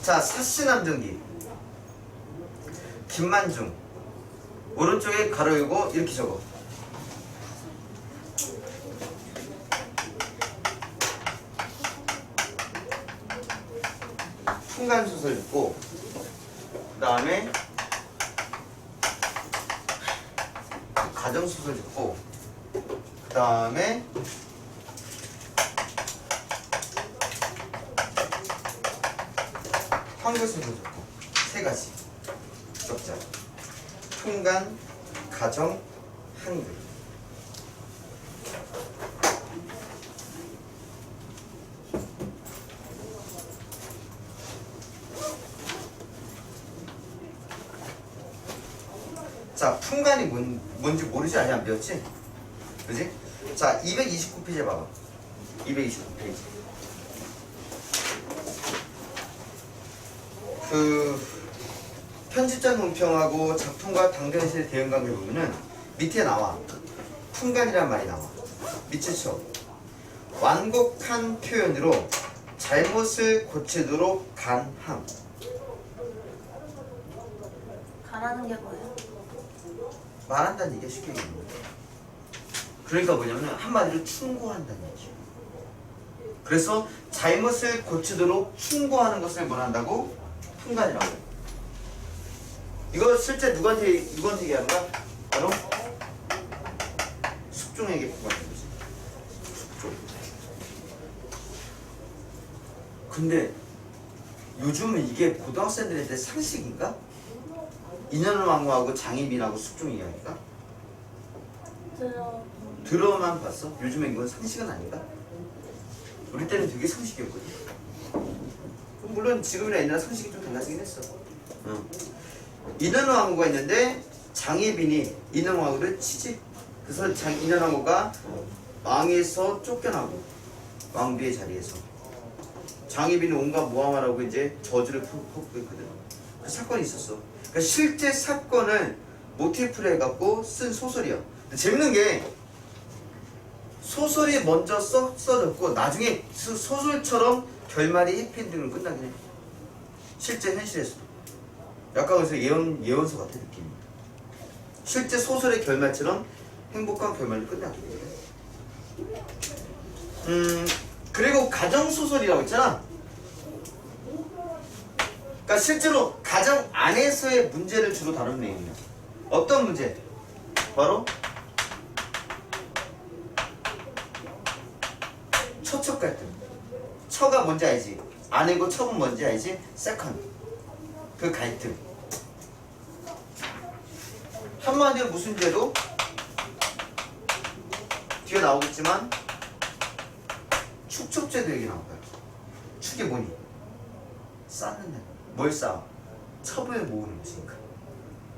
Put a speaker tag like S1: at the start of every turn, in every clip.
S1: 자, 사시남정기 김만중 오른쪽에 가로 열고 이렇게 적어. 풍간소설 읽고 그 다음에 가정소설 읽고 그 다음에 한글소설 읽고 세 가지 적자. 풍간, 가정, 한글. 자, 풍간이 뭔지 모르지 아니 안 배웠지? 그지? 자, 229페이지 봐봐. 229페이지. 편집자 논평하고 작품과 당대시의 대응관계 보면은 밑에 나와. 풍간이란 말이 나와. 밑에 쳐. 완곡한 표현으로 잘못을 고치도록 간함.
S2: 가라는 게 뭐예요?
S1: 말한다는 얘기가 쉽게 얘기하는 거야. 그러니까 뭐냐면 한마디로 충고한다는 얘기야. 그래서 잘못을 고치도록 충고하는 것을 뭘 한다고? 풍간이라고 해요. 이거 실제 누구한테 얘기하는 거야? 바로 숙종에게 풍간하는 거지. 숙종. 근데 요즘은 이게 고등학생들한테 상식인가? 인현왕후하고 장희빈하고 숙종 이야기가? 들어만 봤어? 요즘엔 이건 상식은 아닌가? 우리 때는 되게 상식이었거든. 물론 지금이나 옛날 상식이 좀 달라지긴 했어. 인현왕후가 있는데 장희빈이 인현왕후를 치지. 그래서 인현왕후가 왕에서 쫓겨나고 왕비의 자리에서 장희빈이 온갖 모함하라고 이제 저주를 퍼붓거든. 그 사건이 있었어. 그러니까 실제 사건을 모티프로 해갖고 쓴 소설이야. 근데 재밌는 게 소설이 먼저 써졌고 나중에 소설처럼 결말이 해피엔딩으로 끝나긴 해. 실제 현실에서도. 약간 그래서 예언서 같은 느낌이야. 실제 소설의 결말처럼 행복한 결말로 끝나긴 해. 그리고 가정소설이라고 있잖아. 그러니까 실제로 가정 안에서의 문제를 주로 다루는 내용이야. 어떤 문제? 바로 처척 갈등. 처가 뭔지 알지? 아내고 척은 뭔지 알지? 세컨. 그 갈등. 한마디로 무슨 죄도 뒤에 나오겠지만 축척죄도 얘기 나올 거야. 축이 뭐니? 쌓는다. 뭘 쌓아? 첩을 모으는 것이니까.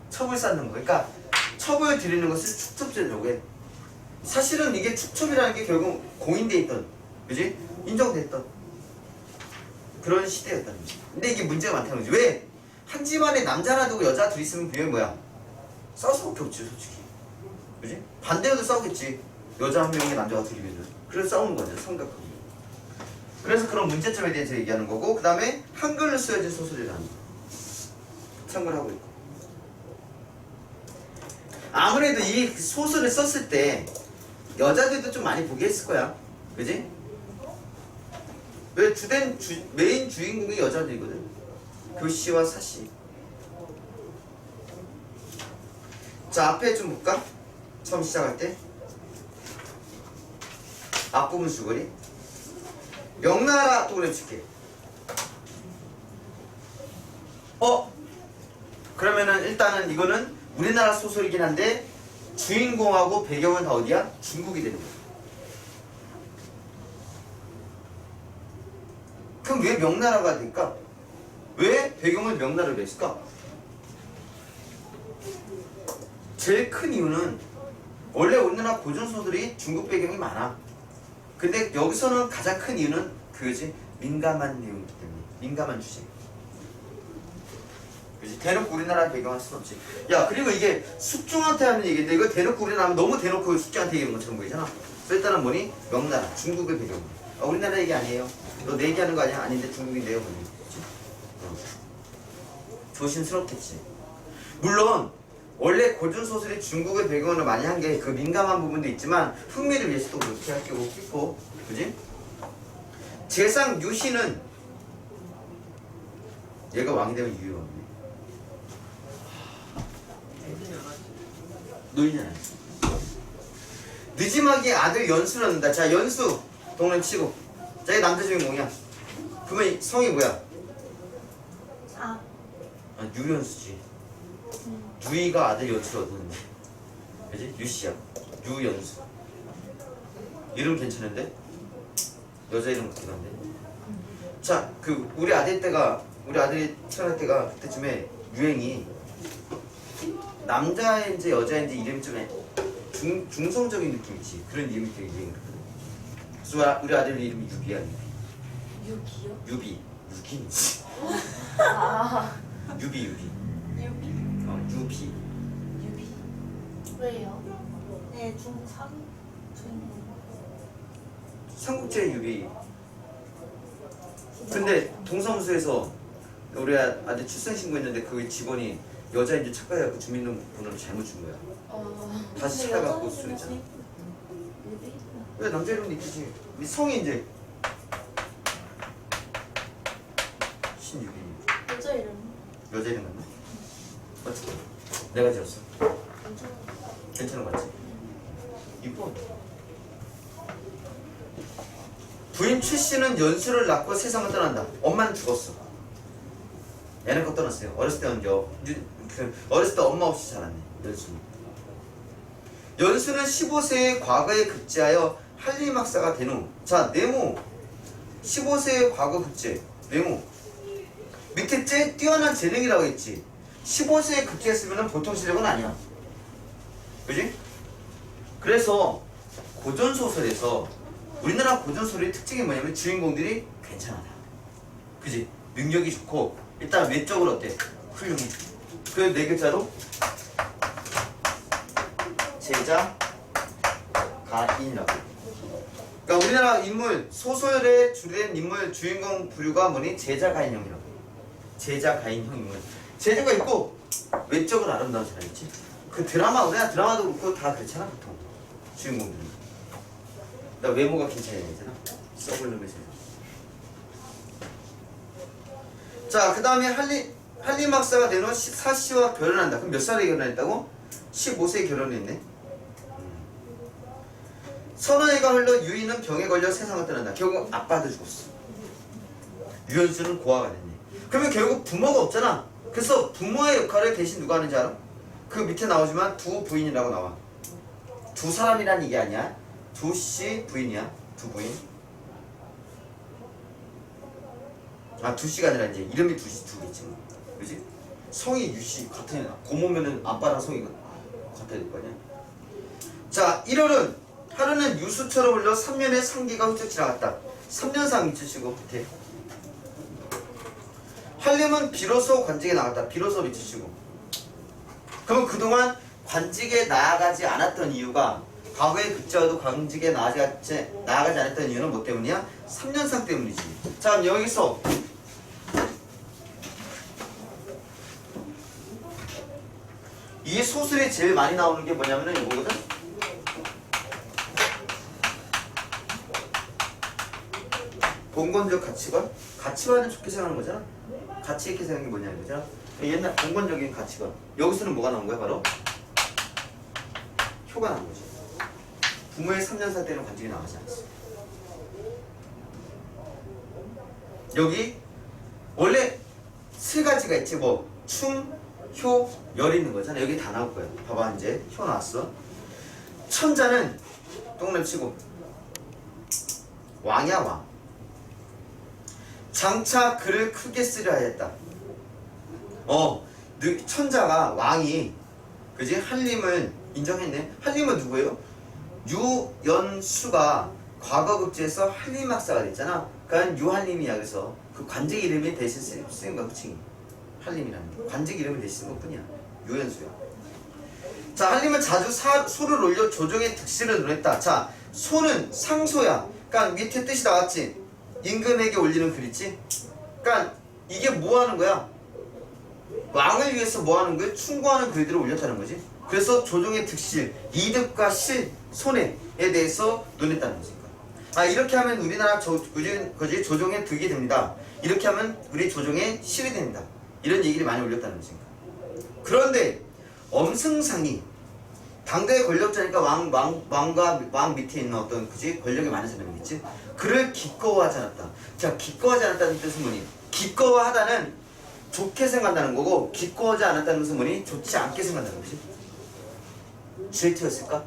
S1: 첩을 쌓는 거. 그러니까 첩을 드리는 것을 축첩죄라고 해. 사실은 이게 축첩이라는 게 결국 공인돼 있던, 그지? 인정됐던 그런 시대였다는 거지. 근데 이게 문제가 많다는 거지. 왜? 한 집안에 남자나 두고 여자 둘이 있으면 분명히 뭐야? 싸울 수밖에 없지, 솔직히. 그지? 반대로도 싸우겠지. 여자 한 명에 남자가 둘이면. 그래서 싸우는 거죠, 삼각관계. 그래서 그런 문제점에 대해서 얘기하는 거고, 그 다음에 한글로 쓰여진 소설이라는 거 참고를 하고 있고. 아무래도 이 소설을 썼을 때 여자들도 좀 많이 보게 했을 거야. 그지? 왜 메인 주인공이 여자들이거든. 교씨와 사씨. 자, 앞에 좀 볼까? 처음 시작할 때 앞부분 줄거리. 명나라 또 그려줄게. 그러면은 일단은 이거는 우리나라 소설이긴 한데 주인공하고 배경은 다 어디야? 중국이 되는 거야. 그럼 왜 명나라가 될까? 왜 배경을 명나라로 했을까? 제일 큰 이유는 원래 우리나라 고전소설이 중국 배경이 많아. 근데 여기서는 가장 큰 이유는 그거지. 민감한 내용이기 때문에. 민감한 주제. 그치? 대놓고 우리나라 배경할 순 없지. 야, 그리고 이게 숙종한테 하는 얘기인데 이거 대놓고 우리나라 하면 너무 대놓고 숙종한테 얘기하는 것처럼 보이잖아. 그래서 일단은 뭐니? 명나라, 중국의 배경. 우리나라 얘기 아니에요. 너 내 얘기하는 거 아니야? 아닌데 중국인데요. 그치? 조심스럽겠지. 물론 원래 고전 소설이 중국의 배경으로 많이 한 게 그 민감한 부분도 있지만 흥미를 위해서도 그렇게 할게 웃기고, 그지? 재상 유희는 얘가 왕이 되면 유희가 없네. 노인은 느지막이 아들 연수를 낳는다. 자, 연수 동네 치고. 자, 얘 남자 주인공이야. 그러면 성이 뭐야?
S2: 아,
S1: 아, 유연수지. 유이가 아들 연수를 얻었는데, 그지? 유씨야. 유연수. 이름 괜찮은데? 여자 이름 같기도 한데. 자, 그 우리 아들이 태어날 때가 그때쯤에 유행이 남자인지 여자인지 이름이 좀 중성적인 느낌이지. 그런 이름이 되게 유행이거든. 그래서 우리 아들 이름이 유비야.
S2: 유기요?
S1: 유비. 유기인지.
S2: 아,
S1: 유비.
S2: 유비.
S1: 유비.
S2: 유비. 왜요? 네, 중국 사기 주인공.
S1: 삼국지의 유비. 근데 동사무소에서 우리 아들 출생신고했는데 그 직원이 여자인지 착각해갖고 주민등록번호를 잘못 준 거야. 다시
S2: 근데
S1: 찾아갖고
S2: 여자 이름이
S1: 쓰랬잖아.
S2: 유비?
S1: 왜 남자 이름도 있지? 성이 이제 신유비.
S2: 여자 이름.
S1: 여자 이름 맞나? 맞지? 내가 지었어.
S2: 여자.
S1: 괜찮은 거 맞지? 이뻐. 부인 최 씨는 연수를 낳고 세상을 떠난다. 엄마는 죽었어. 얘는 거 떠났어요. 어렸을 때는 어렸을 때 엄마 없이 자랐네. 연수는 15세의 과거에 급제하여 한림학사가 된 후. 자, 네모. 15세의 과거 급제. 네모. 밑에 뛰어난 재능이라고 했지. 15세에 급제했으면 보통 실력은 아니야. 그지? 그래서 고전소설에서 우리나라 고전소설의 특징이 뭐냐면 주인공들이 괜찮아다. 그지? 능력이 좋고 일단 외적으로 어때? 훌륭해. 그 네 글자로 제자 가인이라고. 그러니까 우리나라 인물 소설에 주된 인물 주인공 부류가 뭐니? 제자 가인형이라고. 제자 가인형 인물. 재주가 있고 외적으로 아름다운 사람 있지. 그 우리나라 드라마도 그렇고 다 그렇잖아 보통 주인공들은. 나 외모가 괜찮아야 되잖아. 써볼려면서. 자, 그 다음에 한림학사가 된 후 사씨와 결혼한다. 그럼 몇 살에 결혼했다고? 15세에 결혼했네. 서너해가 흘러 유이는 병에 걸려 세상을 떠난다. 결국 아빠도 죽었어. 유연수는 고아가 됐네. 그러면 결국 부모가 없잖아. 그래서 부모의 역할을 대신 누가 하는지 알아? 그 밑에 나오지만 두 부인이라고 나와. 두 사람이란 이게 아니야. 두 씨 부인이야. 두 부인. 아, 두 씨가 아니라 이제 이름이 두겠지 뭐. 그지? 성이 유씨 같은 고모면은 아빠랑 성이 같아야 될 거 아니야. 자, 1월은 하루는 유수처럼 흘러 3년의 상기가 훌쩍 지나갔다. 3년상 밑으시고 밑에. 한림은 비로소 관직에 나갔다. 비로소 밑으시고. 그럼 그동안 관직에 나아가지 않았던 이유가 과거에 급제와도 관직에 나아가지 않았던 이유는 뭐 때문이야? 3년상 때문이지. 자, 그럼 여기서 이 소설에 제일 많이 나오는 게 뭐냐면은 이거거든? 봉건적 가치관? 가치관은 좋게 생각하는 거잖아? 가치 있게 생각하는 게 뭐냐는 거잖아? 옛날 봉건적인 가치관. 여기서는 뭐가 나온 거야? 바로 효가 나온 거지. 부모의 3년사 때는 관직이 나가지 않았어. 여기 원래 세 가지가 있지. 뭐 충, 효, 열 있는 거잖아. 여기 다 나올 거야. 봐봐, 이제 효 나왔어. 천자는 똥냄 치고 왕이야, 왕. 장차 글을 크게 쓰려 하였다. 천자가 왕이 그지? 한림을 인정했네. 한림은 누구예요? 유연수가 과거급제에서 한림학사가 됐잖아. 그러니까 유한림이야. 그래서 그 관직 이름이 대신 쓰인 거야. 그치? 한림이라는 거. 관직 이름이 대신 쓴 것뿐이야. 유연수야. 자, 한림은 자주 소를 올려 조정의 득실을 논했다. 자, 소는 상소야. 그러니까 밑에 뜻이 나왔지. 임금에게 올리는 글 있지? 그러니까 이게 뭐 하는 거야? 왕을 위해서 뭐 하는 거예요? 충고하는 글들을 올렸다는 거지. 그래서 조정의 득실, 이득과 실, 손해에 대해서 논했다는 거지. 이렇게 하면 우리나라 조정의 득이 됩니다. 이렇게 하면 우리 조정의 실이 됩니다. 이런 얘기를 많이 올렸다는 거지. 그런데 엄승상이 당대의 권력자니까 왕 밑에 있는 어떤 권력이 많은 사람이겠지. 그를 기꺼워하지 않았다. 자, 기꺼워하지 않았다는 뜻은 뭐니? 기꺼워하다는 좋게 생각한다는 거고, 기꺼워하지 않았다는 것은 뭐니? 좋지 않게 생각한다는 거지. 질투였을까?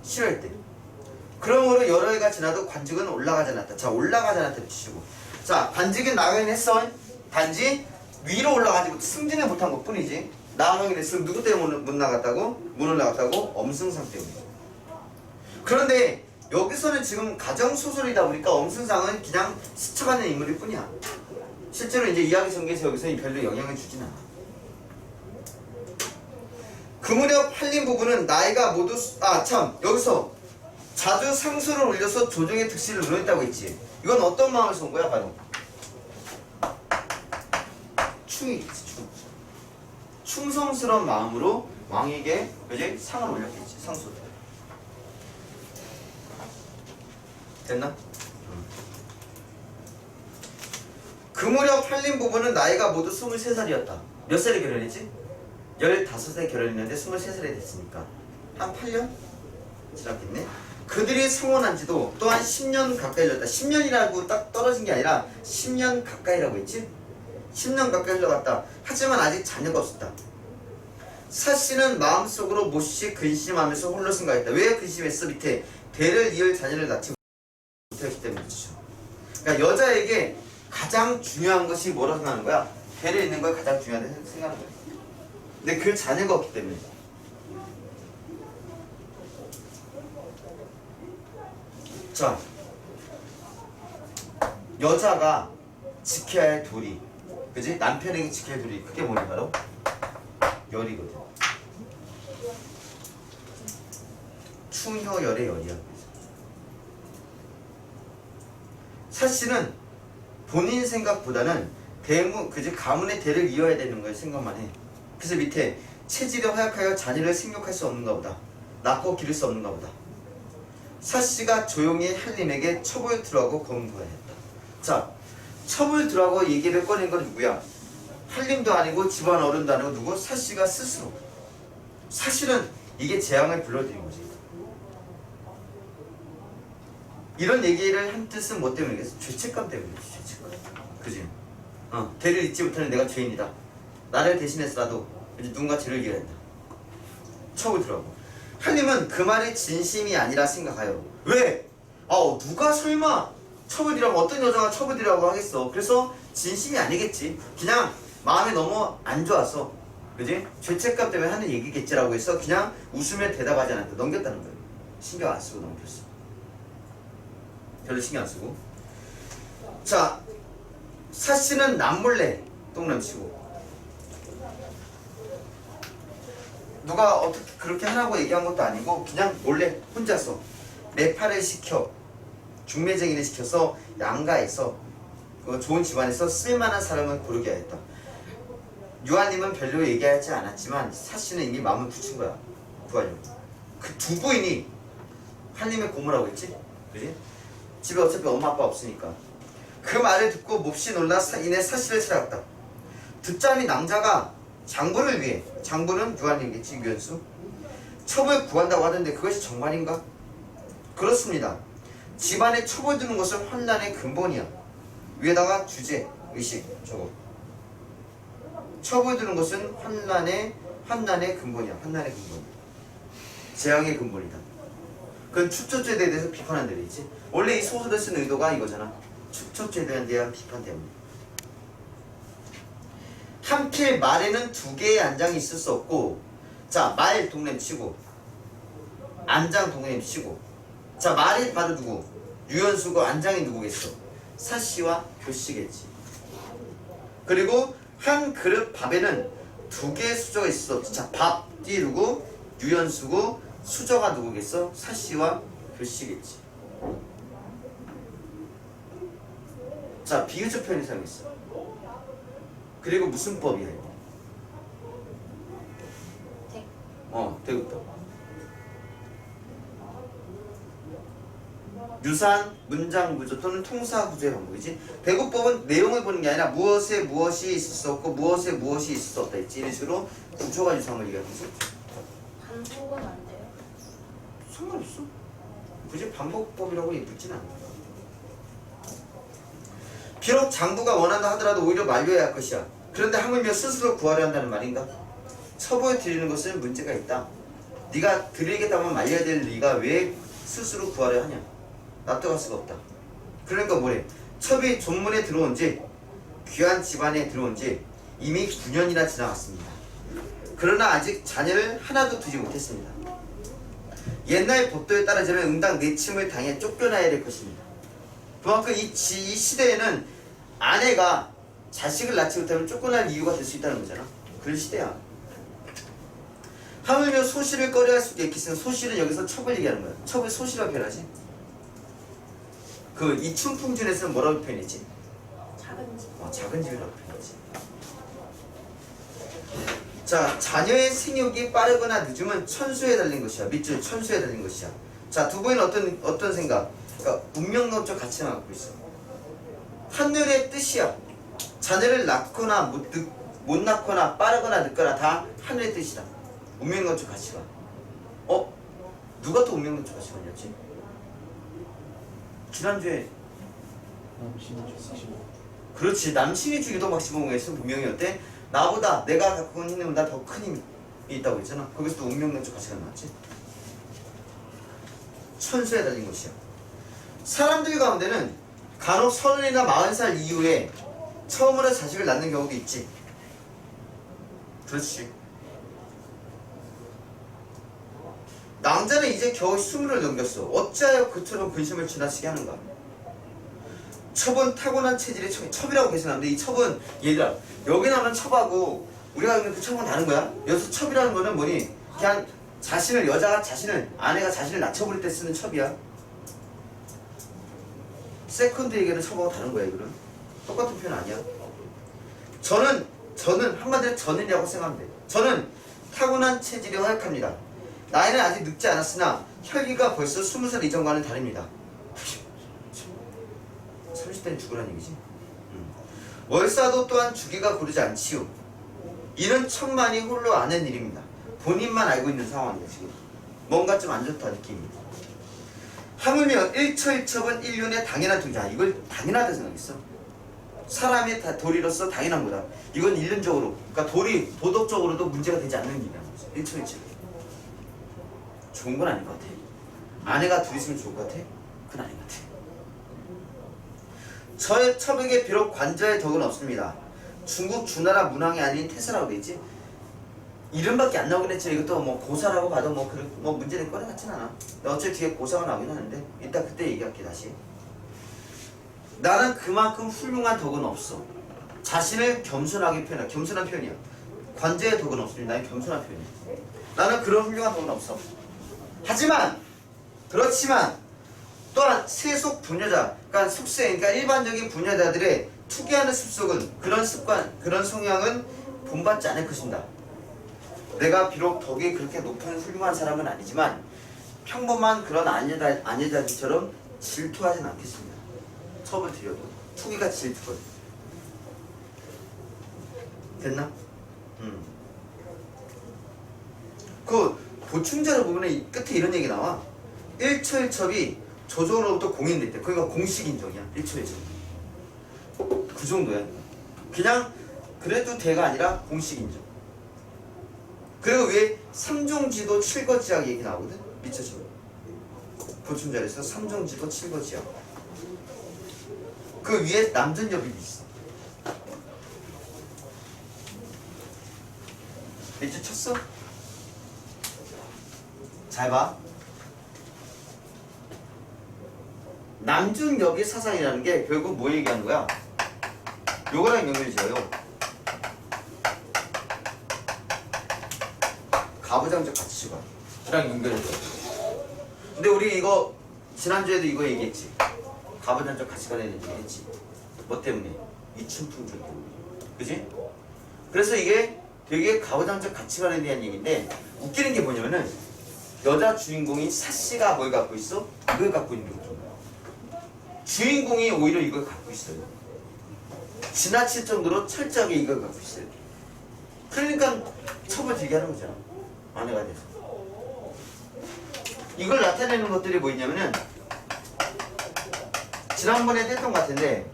S1: 싫어할 때. 그러므로 여러 해가 지나도 관직은 올라가지 않았다. 자, 올라가지 않았다 치시고. 자, 관직은 나가긴 했어. 단지 위로 올라가지 승진을 못한 것 뿐이지. 나가긴 했으면 누구 때문에 못 올라갔다고? 엄승상 때문에. 그런데 여기서는 지금 가정소설이다 보니까 엄승상은 그냥 스쳐가는 인물일 뿐이야. 실제로 이제 이야기 전개에서 여기서 별로 영향을 주진 않아. 그 무렵 한림 부부는 나이가 모두 여기서 자주 상소를 올려서 조정의 득실을 논했다고 했지. 이건 어떤 마음에서 온 거야? 바로 충이겠지. 충성스러운 마음으로 왕에게 이제 상을 올렸겠지. 상소를. 됐나? 그 무렵 한림 부부는 나이가 모두 23살이었다. 몇 살에 결혼했지? 15살에 결혼했는데 23살이 됐으니까 한 8년? 지났겠네? 그들이 성혼한 지도 또한 10년 가까이 흘렀다. 10년이라고 딱 떨어진 게 아니라 10년 가까이라고 했지? 10년 가까이 흘러갔다. 하지만 아직 자녀가 없었다. 사씨는 마음속으로 몹시 근심하면서 홀로 생각했다. 왜 근심했어? 밑에 대를 이을 자녀를 낳지 못했기 때문이죠. 그러니까 여자에게 가장 중요한 것이 뭐라고 생각하는 거야? 대를 잇는 걸 가장 중요하다고 생각하는 거야. 근데 그 자녀가 없기 때문에. 자, 여자가 지켜야 할 도리, 그지? 남편에게 지켜야 할 도리, 그게 뭐냐 바로 열이거든. 충효열의 열이야. 사실은 본인 생각보다는 가문의 대를 이어야 되는 걸 생각만 해. 그래서 밑에 체질이 허약하여 자녀를 생육할 수 없는가 보다. 낳고 기를 수 없는가 보다. 사씨가 조용히 한림에게 첩을 들어가고 검거해야 했다. 자, 첩을 들어가고 얘기를 꺼낸 건 누구야? 한림도 아니고 집안 어른도 아니고 누구? 사씨가 스스로. 사실은 이게 재앙을 불러들인 거지. 이런 얘기를 한 뜻은 뭐 때문이겠어? 죄책감 때문이지. 죄책감. 그지? 대를 잇지 못하는 내가 죄인이다. 나를 대신해서라도 누군가 죄를 이어야 한다. 첩을 들어가고. 한림은 그 말이 진심이 아니라 생각하여. 왜? 누가 설마 첩을 들이라고, 어떤 여자가 첩을 들이라고 하겠어. 그래서 진심이 아니겠지. 그냥 마음이 너무 안 좋아서, 그지? 죄책감 때문에 하는 얘기겠지라고 해서 그냥 웃으며 대답하지 않았다. 넘겼다는 거예요. 신경 안 쓰고 넘겼어. 별로 신경 안 쓰고. 자, 사씨는 남몰래 똥냄치고. 누가 어떻게 그렇게 하라고 얘기한 것도 아니고 그냥 몰래 혼자서 매파를 시켜, 중매쟁이를 시켜서 양가에서 좋은 집안에서 쓸만한 사람을 고르게 하였다. 유아님은 별로 얘기하지 않았지만 사씨는 이미 마음을 붙인 거야. 구하려고. 그 두 부인이 한림의 고모라고 했지? 그지? 집에 어차피 엄마 아빠 없으니까. 그 말을 듣고 몹시 놀라 이내 사씨를 찾아갔다. 듣자니 낭자가 장부를 위해, 장부는 유한이겠지, 유연수, 첩을 구한다고 하던데 그것이 정말인가? 그렇습니다. 집안에 첩을 두는 것은 환난의 근본이야. 위에다가 주제, 의식 저거. 첩을 두는 것은 환난의 근본이야. 환난의 근본. 재앙의 근본이다. 그건 축척죄에 대해서 비판한 데도 있지. 원래 이 소설을 쓴 의도가 이거잖아. 축척죄에 대한 비판 때문에. 한필 말에는 두 개의 안장이 있을 수 없고, 자, 말 동냄 치고, 안장 동냄 치고. 자, 말이 바로 누구? 유연수고 안장이 누구겠어? 사씨와 교씨겠지. 그리고 한 그릇 밥에는 두 개의 수저가 있을 수 없지. 자, 밥이 누구? 유연수고, 수저가 누구겠어? 사씨와 교씨겠지. 자, 비유적 표현이 사용했어. 그리고 무슨 법이야 이거?
S2: 대.
S1: 대구법. 유사한 문장 구조 또는 통사 구조의 방법이지. 대구법은 내용을 보는 게 아니라 무엇에 무엇이 있을 수 없고 무엇에 무엇이 있을 수 없다 했지. 이런 식으로 구조가 유사한 얘기하는 거지.
S2: 반복은 안 돼요?
S1: 상관없어. 굳이 반복법이라고 예쁘진 않아. 비록 장부가 원한다 하더라도 오히려 말려야 할 것이야. 그런데 하물며 스스로 구하려 한다는 말인가? 첩보에 드리는 것은 문제가 있다. 네가 드리겠다면 말려야 될 네가 왜 스스로 구하려 하냐? 납득할 수가 없다. 그러니까 뭐래? 첩이 존문에 들어온 지, 귀한 집안에 들어온 지 이미 9년이나 지나갔습니다. 그러나 아직 자녀를 하나도 두지 못했습니다. 옛날 법도에 따르자면 응당 내침을 당해 쫓겨나야 될 것입니다. 그만큼 이 시대에는 아내가 자식을 낳지 못하면 쫓겨날 이유가 될 수 있다는 거잖아. 그런 시대야. 하물며 소실을 꺼려할 수도 있겠으나 소실은 여기서 첩을 얘기하는 거야. 첩을 소실이라고 표현하지. 그 이춘풍준에서는 뭐라고 표현했지?
S2: 작은 집.
S1: 작은 집이라고 표현했지. 자, 자녀의 생육이 빠르거나 늦으면 천수에 달린 것이야. 밑줄 천수에 달린 것이야. 자, 두 분은 어떤 생각? 그러니까 운명론적 가치만 갖고 있어. 하늘의 뜻이야. 자녀를 낳거나 못 낳거나 빠르거나 늦거나 다 하늘의 뜻이다. 운명론적 가치관. 누가 또 운명론적 가치관이었지? 지난주에 그렇지, 남신이 주기도 막시봉에서 분명히 어때? 나보다 내가 갖고 있는 힘보다 더 큰 힘이 있다고 했잖아. 거기서 또 운명론적 가치관 나왔지. 천수에 달린 것이야. 사람들 가운데는 간혹 30이나 40살 이후에 처음으로 자식을 낳는 경우도 있지. 그렇지. 낭자는 이제 겨우 20을 넘겼어. 어찌하여 그처럼 근심을 지나치게 하는가? 첩은 타고난 체질의 첩이라고 계시는데 이 첩은 얘들아 여기 나오는 첩하고 우리가 있는 그 첩은 다른 거야. 여기서 첩이라는 거는 뭐니? 그냥 아내가 자신을 낳쳐버릴 때 쓰는 첩이야. 세컨드 얘기는 첩하고 다른 거야. 이거는 똑같은 표현 아니야. 저는 한마디로 저는이라고 생각하면 돼. 저는 타고난 체질이 허약합니다. 나이는 아직 늙지 않았으나 혈기가 벌써 20살 이전과는 다릅니다. 30대는 죽으라는 얘기지. 월사도 또한 주기가 고르지 않지요. 이는 천만이 홀로 아는 일입니다. 본인만 알고 있는 상황이에요. 지금 뭔가 좀 안 좋다 느낌입니다. 하물며 일처일첩은 인륜의 당연한 도리야. 이걸 당연하다 생각했어. 사람의 도리로서 당연한 거다. 이건 인륜적으로, 그러니까 도덕적으로도 문제가 되지 않는 일이라는 거죠. 일처일첩. 좋은 건 아닌 것 같아. 아내가 둘 있으면 좋을 것 같아? 그건 아닌 것 같아. 저의 첩에게 비록 관자의 덕은 없습니다. 중국 주나라 문왕이 아닌 태사라고 되어있지. 이름밖에 안 나오긴 했지만 이것도 뭐 고사라고 봐도 뭐 문제될 거는 같진 않아. 어차피 뒤에 고사가 나오긴 하는데 이따 그때 얘기할게. 다시. 나는 그만큼 훌륭한 덕은 없어. 자신을 겸손하게 표현해. 겸손한 표현이야. 관자의 덕은 없습니다. 나는 겸손한 표현이야. 나는 그런 훌륭한 덕은 없어. 그렇지만 또한 세속 분여자, 그러니까 속세, 그러니까 일반적인 분여자들의 투기하는 습속은 그런 습관, 그런 성향은 본받지 않을 것입니다. 내가 비록 덕이 그렇게 높은 훌륭한 사람은 아니지만 평범한 그런 아내자들처럼 질투하진 않겠습니다. 첩을 드려도 투기가 질투거든. 됐나? 그 보충자를 보면 이 끝에 이런 얘기 나와. 일처일첩이 조정으로부터 공인됐대. 그러니까 공식 인정이야. 일처일첩. 그 정도야. 그냥 그래도 대가 아니라 공식 인정. 그리고 위에 삼종지도 칠거지약 얘기 나오거든. 밑에서 보충자에서 삼종지도 칠거지약. 그 위에 남전여비도 있어. 밑에 쳤어? 잘 봐. 남준여비 사상이라는 게 결국 뭐 얘기하는 거야? 요거랑 연결이 지어요. 가부장적 가치관이랑 연결이 돼. 근데 우리 이거 지난주에도 이거 얘기했지. 가부장적 가치관에 대해서 얘기했지. 뭐 때문에? 이춘풍준 때문에. 그지? 그래서 이게 되게 가부장적 가치관에 대한 얘기인데 웃기는 게 뭐냐면은 여자 주인공이 사씨가 뭘 갖고 있어? 이걸 갖고 있는 게 웃긴 거야. 주인공이 오히려 이걸 갖고 있어요. 지나칠 정도로 철저하게 이걸 갖고 있어요. 그러니까 처벌 되게 하는 거잖아. 아내가 돼서. 이걸 나타내는 것들이 뭐 있냐면은 지난번에 했던 것 같은데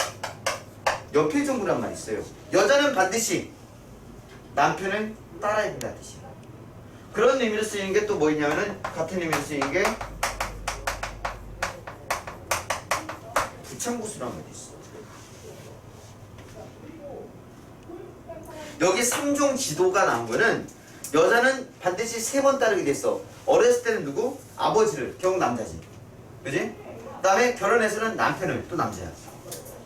S1: 연필정부란 말이 있어요. 여자는 반드시 남편을 따라야 된다는 뜻이에요. 그런 의미로 쓰이는 게 또 뭐 있냐면은 같은 의미로 쓰이는 게 부창구수란 말이 있어. 여기 3종 지도가 나온 거는 여자는 반드시 3번 따르게 됐어. 어렸을 때는 누구? 아버지를. 결국 남자지. 그지? 그 다음에 결혼해서는 남편을. 또 남자야.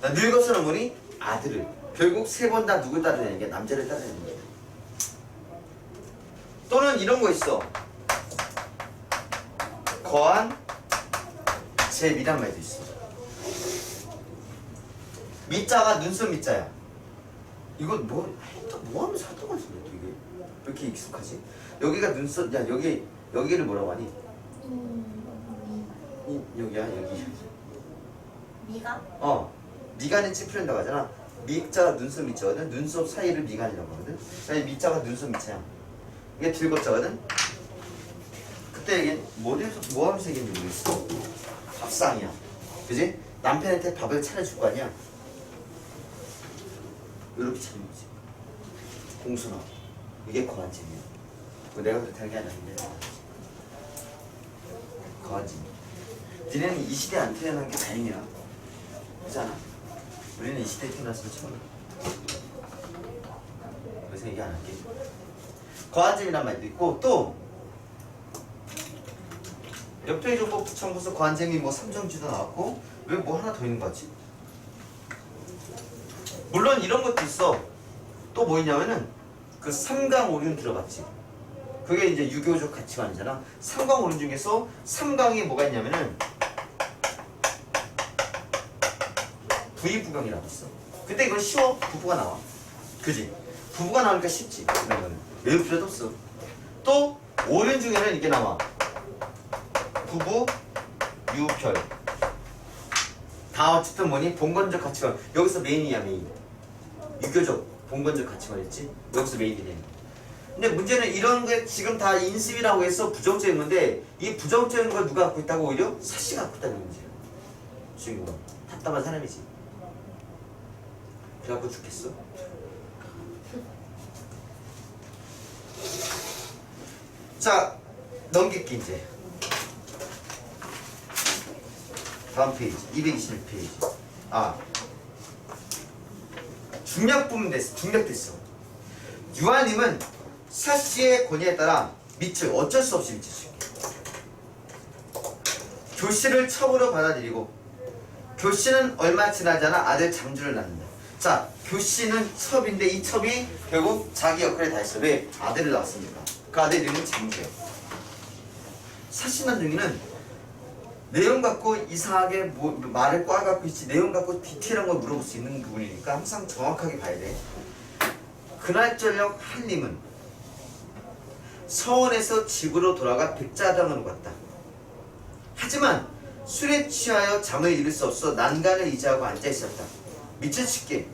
S1: 늙어서는 뭐니? 아들을. 결국 3번 다 누굴 따르는 게 남자를 따르는 거야. 또는 이런 거 있어. 거한 제미란 말도 있어. 미자가 눈썹 미자야. 이거 뭐 하면서 하던 거 같은데 또 이게 왜 이렇게 익숙하지? 여기가 눈썹, 야 여기를 뭐라고 하니? 여기야 여기.
S2: 미가?
S1: 미간에 찌푸린다고 하잖아. 미자가 눈썹 미자거든. 눈썹 사이를 미간이라고 하거든. 아니 미자가 눈썹 미자야. 이게 들것자거든. 그때 이게 뭐 하면서 얘기했는지 모르겠어. 밥상이야. 그지? 남편한테 밥을 차려줄 거 아니야. 이렇게 차리는 거지. 공손하. 이게 거한짐이야. 내가 그렇다는 게 아닌데. 거한짐. 니네는 이 시대에 안 태어난 게 다행이야. 그렇잖아. 우리는 이 시대에 태어났으면 처음이야. 그래서 얘기 안 할게. 거한짐이란 말도 있고 또 역도의정법 부창부서 거한잼이 뭐 3정지도 나왔고 왜 뭐 하나 더 있는 거 같지? 물론 이런 것도 있어. 또 뭐 있냐면은 그 삼강오륜 들어봤지? 그게 이제 유교적 가치관이잖아. 삼강오륜 중에서 삼강이 뭐가 있냐면은 부의부강이라고 있어. 근데 이건 쉬워. 부부가 나와. 그지? 부부가 나오니까 쉽지. 이런 거는 외울 필요도 없어. 또 오륜 중에는 이게 나와. 부부, 유별. 다 어쨌든 뭐니? 봉건적 가치관. 여기서 메인이야 메인. 유교적 봉건적 가치관이었지. 여기서 메인이네. 근데 문제는 이런 게 지금 다 인습이라고 해서 부정적인 건데 이 부정적인 걸 누가 갖고 있다고 오히려 사씨가 갖고 있다는 문제야. 주인공은 답답한 사람이지. 그래갖고 죽겠어. 자 넘길게 이제. 다음 페이지 221페이지. 중략부분 됐어. 중략됐어. 유아님은 사씨의 권위에 따라 밑을 어쩔 수 없이 미칠 수 있게 교씨를 첩으로 받아들이고 교씨는 얼마 지나지 않아 아들 장주를 낳는다. 자 교씨는 첩인데 이 첩이 결국 자기 역할을 다 했어. 왜? 아들을 낳았으니까. 그 아들 이름은 장주야. 사씨난중이는 내용 갖고 이상하게 말을 꽈갖고 있지 내용 갖고 디테일한 걸 물어볼 수 있는 부분이니까 항상 정확하게 봐야 돼. 그날 저녁 한림은 서원에서 집으로 돌아가 백자당으로 갔다. 하지만 술에 취하여 잠을 이룰 수 없어 난간을 의지하고 앉아 있었다. 밑을 칠게.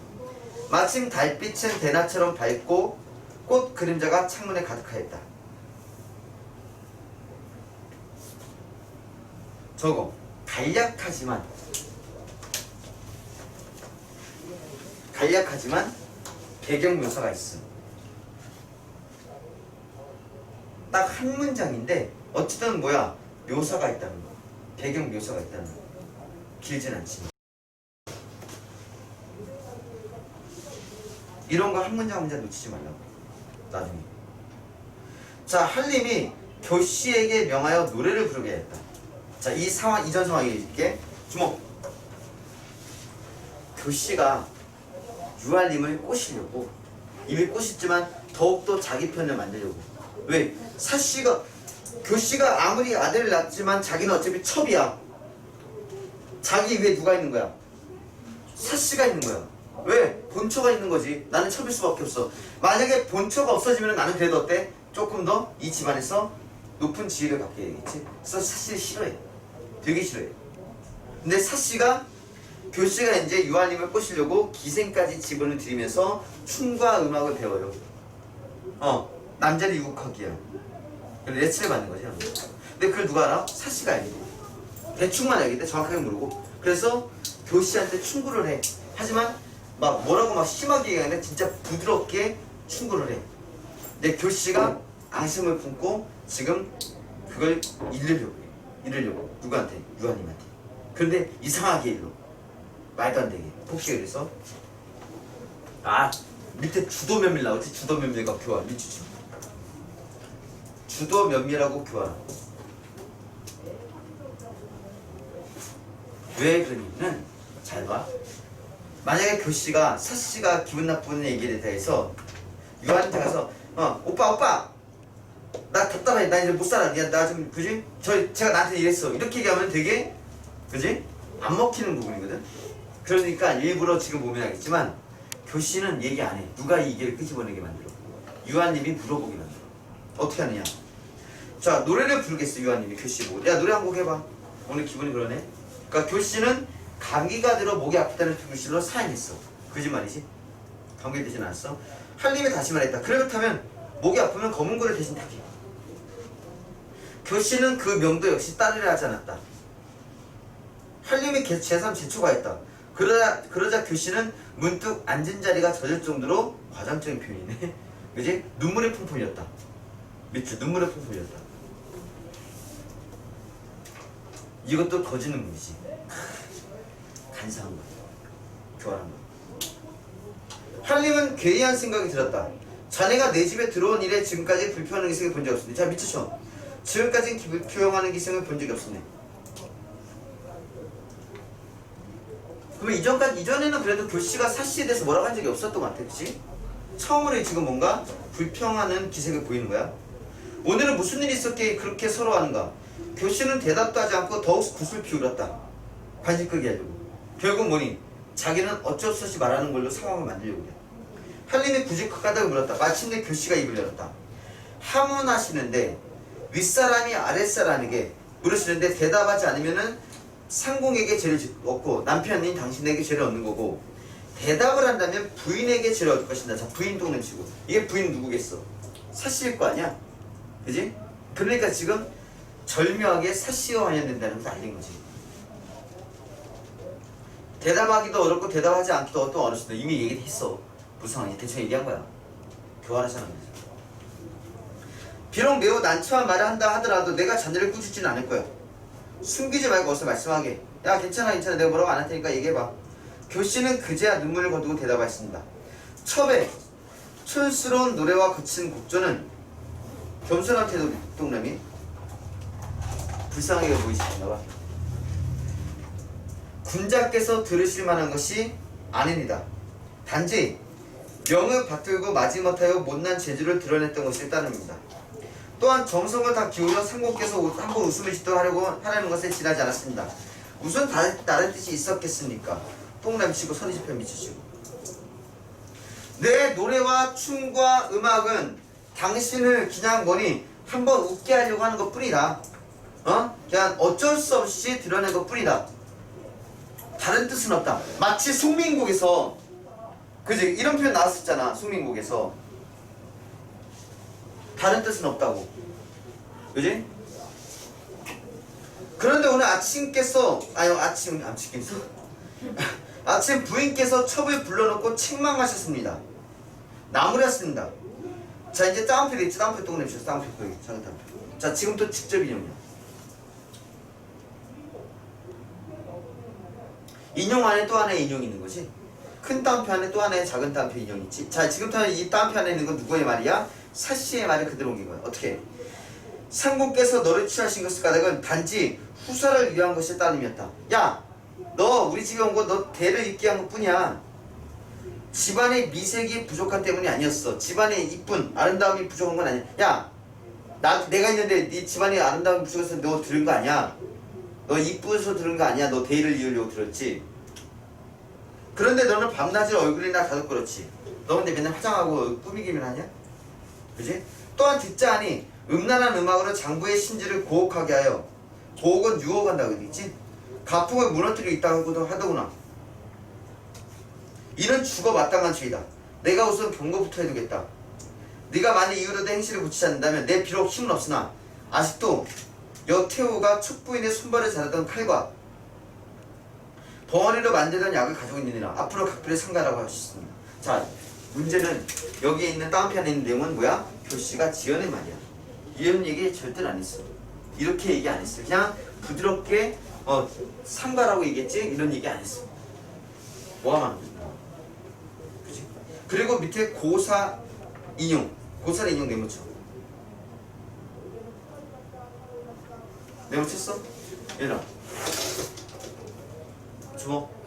S1: 마침 달빛은 대낮처럼 밝고 꽃 그림자가 창문에 가득하였다. 저거 간략하지만 배경 묘사가 있음. 딱 한 문장인데 어쨌든 뭐야 묘사가 있다는 거. 배경 묘사가 있다는 거. 길진 않지만 이런 거 한 문장 한 문장 놓치지 말라고. 나중에. 자 한림이 교씨에게 명하여 노래를 부르게 했다. 자, 이 상황, 이전 상황 얘기해줄게. 주목. 교씨가 유아님을 꼬시려고 이미 꼬셨지만 더욱더 자기 편을 만들려고. 왜? 교씨가 아무리 아들을 낳았지만 자기는 어차피 첩이야. 자기 위에 누가 있는 거야? 사씨가 있는 거야. 왜? 본처가 있는 거지. 나는 첩일 수밖에 없어. 만약에 본처가 없어지면 나는 그래도 어때? 조금 더 이 집안에서 높은 지위를 갖게 되겠지. 그래서 사실 싫어해. 되게 싫어해. 근데 사씨가 교씨가 이제 유아님을 꼬시려고 기생까지 집어를 들이면서 춤과 음악을 배워요. 남자를 유혹하기야. 레츠를 받는 거지. 근데 그걸 누가 알아? 사씨가 알게 돼. 대충만 알게 돼. 정확하게 모르고. 그래서 교씨한테 충고를 해. 하지만 막 뭐라고 막 심하게 얘기하는데 진짜 부드럽게 충고를 해. 근데 교씨가 앙심을 품고 지금 그걸 잃으려고 해. 잃으려고. 누구한테? 유아님한테. 그런데 이상하게 일로 말도 안 되게 폭식을 해서 밑에 주도 면밀 나오지. 주도 면밀과 교환 밑주주. 주도 면밀하고 교환. 왜 그러냐면 잘 봐. 만약에 교씨가 사씨가 기분 나쁜 얘기에 대해서 유아한테 가서 오빠 나 답답해. 나 이제 못 살아. 나 좀 그지? 제가 나한테 이랬어. 이렇게 얘기하면 되게 그지? 안 먹히는 부분이거든. 그러니까 일부러 지금 보면 알겠지만 교씨는 얘기 안 해. 누가 이 얘기를 끄집어내게 만들어. 유아님이 물어보게 만들어. 어떻게 하느냐. 자, 노래를 부르겠어. 유아님이 교씨 보고. 야, 노래 한 곡 해봐. 오늘 기분이 그러네. 그러니까 교씨는 감기가 들어 목이 아프다는 교실로 사인했어. 거짓말이지? 감기 되진 않았어. 한림이 다시 말했다. 그렇다면 목이 아프면 검은고를 대신 타게. 교씨는 그 명도 역시 따르려 하지 않았다. 한림이 제3 제초가했다. 그러자 교씨는 문득 앉은 자리가 젖을 정도로 과장적인 표현이네. 그지? 눈물의 풍품이었다. 밑줄 눈물의 풍품이었다. 이것도 거짓 눈물이지. 간사한 거. 교활한 거. 한림은 괴이한 생각이 들었다. 자네가 내 집에 들어온 이래 지금까지 불평하는 기생을 본 적이 없네. 자, 미치죠? 지금까지는 불평하는 기생을 본 적이 없네. 그러면 이전에는 그래도 교씨가 사씨에 대해서 뭐라고 한 적이 없었던 것 같아. 그치? 처음으로 지금 뭔가 불평하는 기색을 보이는 거야. 오늘은 무슨 일이 있었기에 그렇게 서러워하는가. 교씨는 대답도 하지 않고 더욱 굿을 피우렸다. 관심 끌게 하려고. 결국 뭐니? 자기는 어쩔 수 없이 말하는 걸로 상황을 만들려고 해. 한림이 굳이 가닥을 물었다. 마침내 교씨가 입을 열었다. 하문하시는데 윗사람이 아랫사람에게 물으시는데 대답하지 않으면은 상공에게 죄를 얻고 남편인 당신에게 죄를 얻는 거고, 대답을 한다면 부인에게 죄를 얻을 것이다. 자, 부인 똥냄치고. 이게 부인 누구겠어? 사씨일 거 아니야? 그지? 그러니까 지금 절묘하게 사씨와 관련된다는 걸 알린 거지. 대답하기도 어렵고 대답하지 않기도 또 어렵습니다. 이미 얘기했어. 무상하게 대충 얘기한 거야. 교환하자는 거지. 비록 매우 난처한 말을 한다 하더라도 내가 자네를 꾸짖지는 않을 거야. 숨기지 말고 어서 말씀하게. 야, 괜찮아 내가 뭐라고 안 할 테니까 얘기해봐. 교씨는 그제야 눈물을 거두고 대답하였습니다. 첩의 촌스러운 노래와 거친 곡조는 겸손한 태도 동남이 불쌍하게 보이시나봐. 군자께서 들으실 만한 것이 아닙니다. 단지 명을 받들고 마지못하여 못난 재주를 드러냈던 것일 따름입니다. 또한 정성을 다 기울여 상공께서 한번 웃음을 짓도록 하려는 것에 지나지 않았습니다. 무슨 다른 뜻이 있었겠습니까? 똥남치고 선의집혀 미치시고. 내 노래와 춤과 음악은 당신을 그냥 뭐니 한번 웃게 하려고 하는 것 뿐이다. 그냥 어쩔 수 없이 드러낸 것 뿐이다. 다른 뜻은 없다. 마치 송민국에서 그지? 이런 표현 나왔었잖아. 송민국에서 다른 뜻은 없다고. 그지? 그런데 오늘 아침 부인께서 첩을 불러놓고 책망하셨습니다. 나무랐습니다. 자, 이제 따옴표 있지? 따옴표 똥 내주셨어. 따옴표 거기 작은 따옴표. 자, 지금 또 직접 인용이야. 인용 안에 또 하나의 인용이 있는 거지. 큰 따옴표 안에 또 하나의 작은 따옴표 인용이 있지. 자, 지금 이 따옴표 안에 있는 건 누구의 말이야? 사씨의 말을 그대로 옮긴 거야. 어떻게? 상공께서 너를 취하신 것을 까닭은 단지 후사를 위한 것일 따름이었다. 야, 너 우리 집에 온 거 너 대를 입게 한 것 뿐이야. 집안의 미색이 부족한 때문이 아니었어. 집안의 이쁜 아름다움이 부족한 건 아니야. 야, 내가 있는데 네 집안의 아름다움이 부족해서 너 들은 거 아니야. 너 이쁘서 들은 거 아니야. 너 대의를 이으려고 들었지. 그런데 너는 밤낮을 얼굴이나 가도 그렇지. 너 근데 맨날 화장하고 꾸미기만 하냐? 그지? 또한 듣자하니 음란한 음악으로 장부의 신지를 고혹하게 하여, 고혹은 유혹한다고 했지? 가풍을 무너뜨리고 있다고도 하더구나. 이는 죽어 마땅한 죄이다. 내가 우선 경고부터 해두겠다. 네가 만일 이후로도 행실을 고치지 않는다면 내 비록 힘은 없으나 아직도 여태우가 첩부인의 손발을 자르던 칼과 벙어리로 만들던 약을 가지고 있느니라. 앞으로 각별히 상가라고 할 수 있습니다. 자, 문제는 여기에 있는 다운편에 있는 내용은 뭐야? 교씨가 지어낸 말이야. 이런 얘기 절대로 안 했어. 이렇게 얘기 안 했어. 그냥 부드럽게 상가라고 얘기했지 이런 얘기 안 했어. 뭐가 많아? 그지? 그리고 밑에 고사 인용, 고사를 인용 네모쳐. 네모쳤어? 얘들아, 주먹.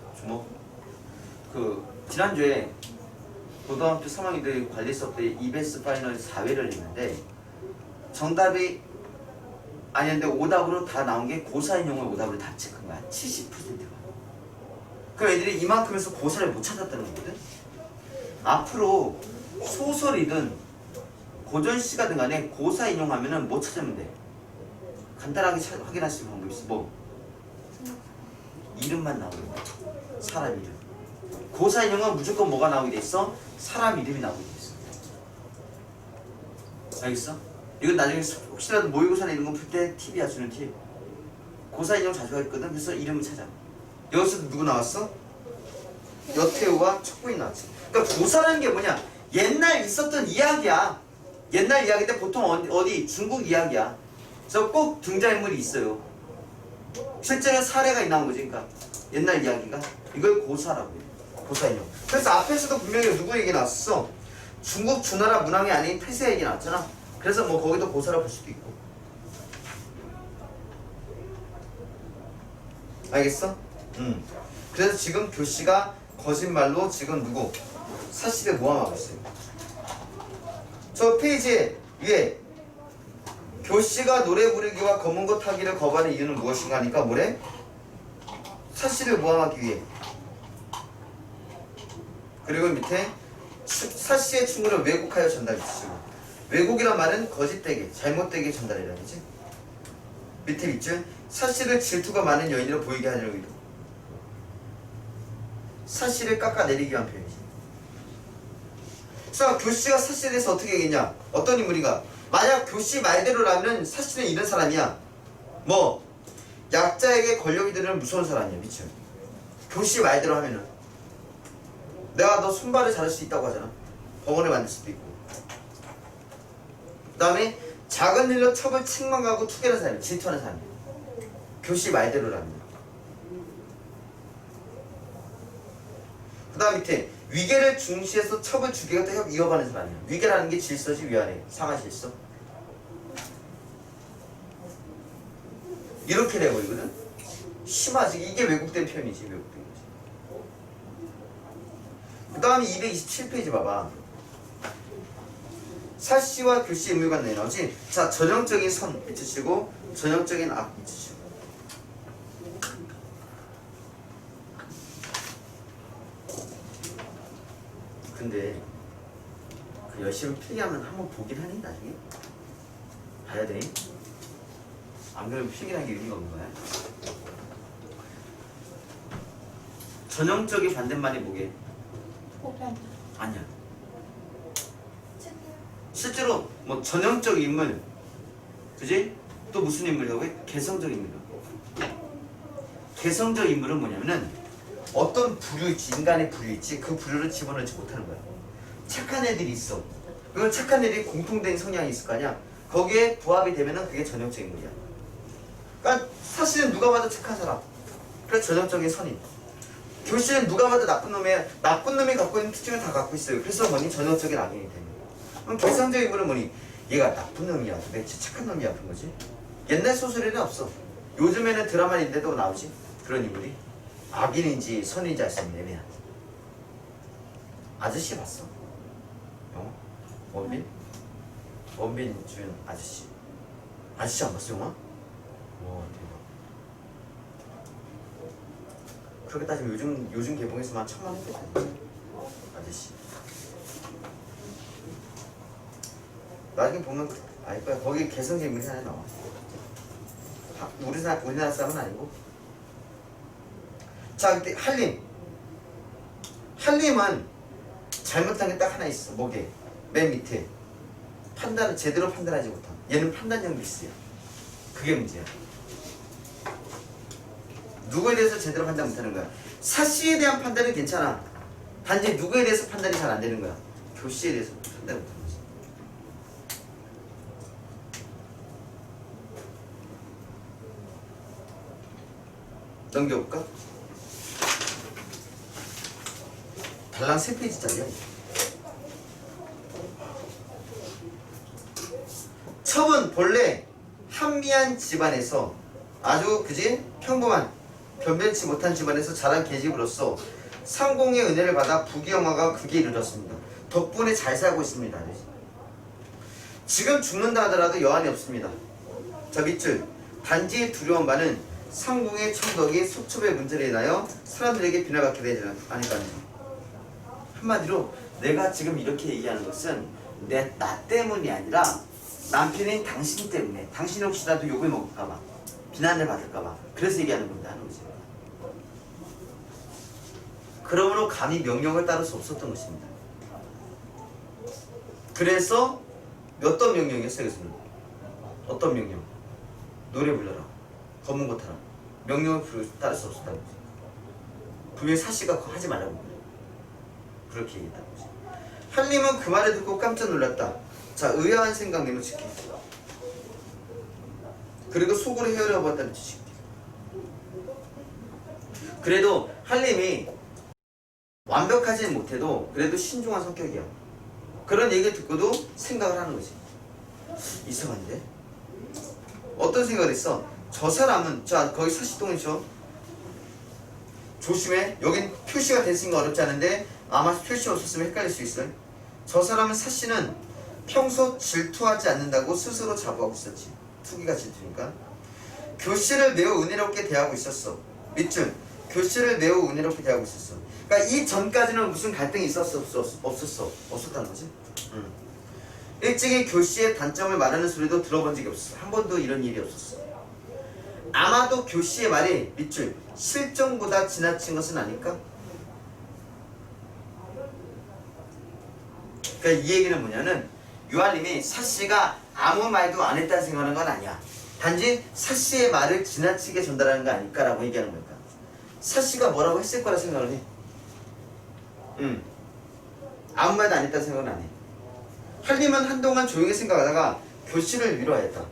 S1: 그 지난주에 고등학교 3학년들 관리 수업 때 EBS 파이널 4회를 했는데 정답이 아니었는데 오답으로 다 나온 게 고사 인용을 오답으로 다 체크한 거야. 70%가. 그럼 애들이 이만큼에서 고사를 못 찾았다는 거거든. 앞으로 소설이든 고전시가든 간에 고사 인용하면은 못 찾으면 돼. 간단하게 확인할 수 있는 방법이 있어. 뭐? 이름만 나오게 돼. 사람 이름. 고사 인용은 무조건 뭐가 나오게 돼 있어? 사람 이름이 나오게 돼 있어. 알겠어? 이건 나중에 혹시라도 모의고사나 이런 거 풀 때 팁이야, 주는 팁. 고사 인용 자주 하거든. 그래서 이름을 찾아. 여기서 누구 나왔어? 여태우와 첩부인 나왔지. 그러니까 고사라는 게 뭐냐? 옛날 있었던 이야기야. 옛날 이야기인데 보통 어디 중국 이야기야. 그래서 꼭 등장인물이 있어요. 실제로 사례가 나온 거지. 그러니까 옛날 이야기가. 이걸 고사라고 해. 고사 인용. 그래서 앞에서도 분명히 누구 얘기 나왔어? 중국 주나라 문왕이 아닌 폐쇄 얘기 나왔잖아. 그래서 뭐 거기도 고사라고 볼 수도 있고. 알겠어? 그래서 지금 교씨가 거짓말로 지금 누구? 사실을 모함하고 있어요. 저 페이지 위에 교씨가 노래 부르기와 검은고 타기를 거부하는 이유는 무엇인가 하니까 뭐래? 사실을 모함하기 위해. 그리고 밑에 사씨의 충고를 왜곡하여 전달해주시고, 왜곡이란 말은 거짓되게, 잘못되게 전달이라는 거지. 밑에 밑줄 사씨를 질투가 많은 여인으로 보이게 하려는 의도. 사씨를 깎아내리기 위한 표현이지. 자, 교씨가 사씨에 대해서 어떻게 얘기했냐? 어떤 인물인가? 만약 교씨 말대로라면 사씨는 이런 사람이야. 뭐 약자에게 권력이 되는 무서운 사람이야. 미쳐. 교씨 말대로 하면은 내가 너 손발을 자를 수 있다고 하잖아. 법원을 만들 수도 있고. 그 다음에 작은 일로 첩을 책망하고 투개하는 사람이야. 질투하는 사람이야. 교씨 말대로라면. 그 다음 밑에 위계를 중시해서 첩을 주기가 이어가는 사람이야. 위계라는 게 질서지, 위아래 상하 질서. 이렇게 돼버리거든. 심하지. 이게 왜곡된 표현이지. 왜곡된 거지. 그 다음에 227페이지 봐봐. 사씨와 교씨 인물관 내에 나오지. 자, 전형적인 선 잊으시고 전형적인 악 잊으시고. 근데 그 열심히 필기하면 한번 보긴 하니 나중에? 봐야 돼. 안 그러면 필기라는 게 의미가 없는 거야. 전형적인 반대말이 뭐게?
S2: 보편.
S1: 아니야. 실제로 뭐 전형적 인물, 그지? 또 무슨 인물이라고 해? 개성적 인물이라고. 개성적 인물은 뭐냐면은 어떤 부류 있지, 인간의 부류 있지, 그 부류를 집어넣지 못하는 거야. 착한 애들이 있어. 그건 착한 애들이 공통된 성향이 있을 거 아니야. 거기에 부합이 되면은 그게 전형적 인물이야. 그러니까 사실은 누가 봐도 착한 사람. 그래서 전형적인 선인. 교씨는 누가 봐도 나쁜 놈이야. 나쁜 놈이 갖고 있는 특징을 다 갖고 있어요. 그래서 뭐니? 전형적인 악인이 되는 거야. 그럼 개성적 인물은 뭐니? 얘가 나쁜 놈이야, 도대체 착한 놈이야, 그런 거지. 옛날 소설에는 없어. 요즘에는 드라마인데도 나오지. 그런 인물이 악인인지 선인지 알 수 없는 애매한. 아저씨 봤어? 영화? 원빈? 원빈 주연 아저씨. 아저씨 안 봤어, 영화? 와, 대박. 그렇게 따지면 요즘 개봉에서만 1,000만 원 했거든. 아저씨. 나중에 보면 알 거야. 거기 개성개물이 하나 나와. 우리나라 사람은 아니고. 자, 근데 한림은 잘못한 게 딱 하나 있어. 뭐게? 맨 밑에 제대로 판단하지 못함. 얘는 판단력 미스야. 그게 문제야. 누구에 대해서 제대로 판단 못하는 거야. 사씨에 대한 판단은 괜찮아. 단지 누구에 대해서 판단이 잘 안 되는 거야. 교씨에 대해서 판단 못하는 거지. 넘겨볼까? 달랑 3페이지짜리야. 첩은 본래 한미한 집안에서 아주 그지 평범한 변변치 못한 집안에서 자란 계집으로서 상공의 은혜를 받아 부귀영화가 극에 이르렀습니다. 덕분에 잘 살고 있습니다. 지금 죽는다 하더라도 여한이 없습니다. 자, 밑줄. 단지 두려운 바는 상공의 천덕이 소첩의 문제로 인하여 사람들에게 비난받게 되지 않을까. 한마디로 내가 지금 이렇게 얘기하는 것은 나 때문이 아니라 남편인 당신 때문에, 당신이 혹시라도 욕을 먹을까봐, 비난을 받을까봐 그래서 얘기하는 겁니다. 하는 거지. 그러므로 감히 명령을 따를 수 없었던 것입니다. 그래서 어떤 명령이었어요? 그래서는 어떤 명령? 노래 불러라, 검은 거 타라. 명령을 따를 수 없었다는 거지. 분명히 사씨가 그거 하지 말라고 그렇게 얘기했다는 거지. 한림은 그 말을 듣고 깜짝 놀랐다. 자, 의아한 생각 내놓치기. 그리고 속으로 헤어려 보았다는 지식. 그래도 한림이 완벽하지는 못해도 그래도 신중한 성격이야. 그런 얘기 듣고도 생각을 하는 거지. 이상한데? 어떤 생각을 했어? 저 사람은, 자, 거기 사시동이죠. 조심해. 여긴 표시가 됐으니까 어렵지 않은데 아마 표시 없었으면 헷갈릴 수 있어요. 저 사람은 사씨는 평소 질투하지 않는다고 스스로 자부하고 있었지. 투기가 질투니까. 교씨를 매우 은혜롭게 대하고 있었어. 밑줄. 교씨를 매우 은혜롭게 대하고 있었어. 그러니까 이 전까지는 무슨 갈등이 있었어? 없었어? 없었다는 거지. 일찍이 교씨의 단점을 말하는 소리도 들어본 적이 없었어. 한 번도 이런 일이 없었어. 아마도 교씨의 말이 밑줄 실정보다 지나친 것은 아닐까? 그러니까 이 얘기는 뭐냐면 유한림이 사씨가 아무 말도 안 했다는 생각하는 건 아니야. 단지 사씨의 말을 지나치게 전달하는 거 아닐까라고 얘기하는 거니까. 사씨가 뭐라고 했을 거라 생각을 해. 아무 말도 안 했다는 생각은 안 해. 한림은 한동안 조용히 생각하다가 교씨를 위로하였다.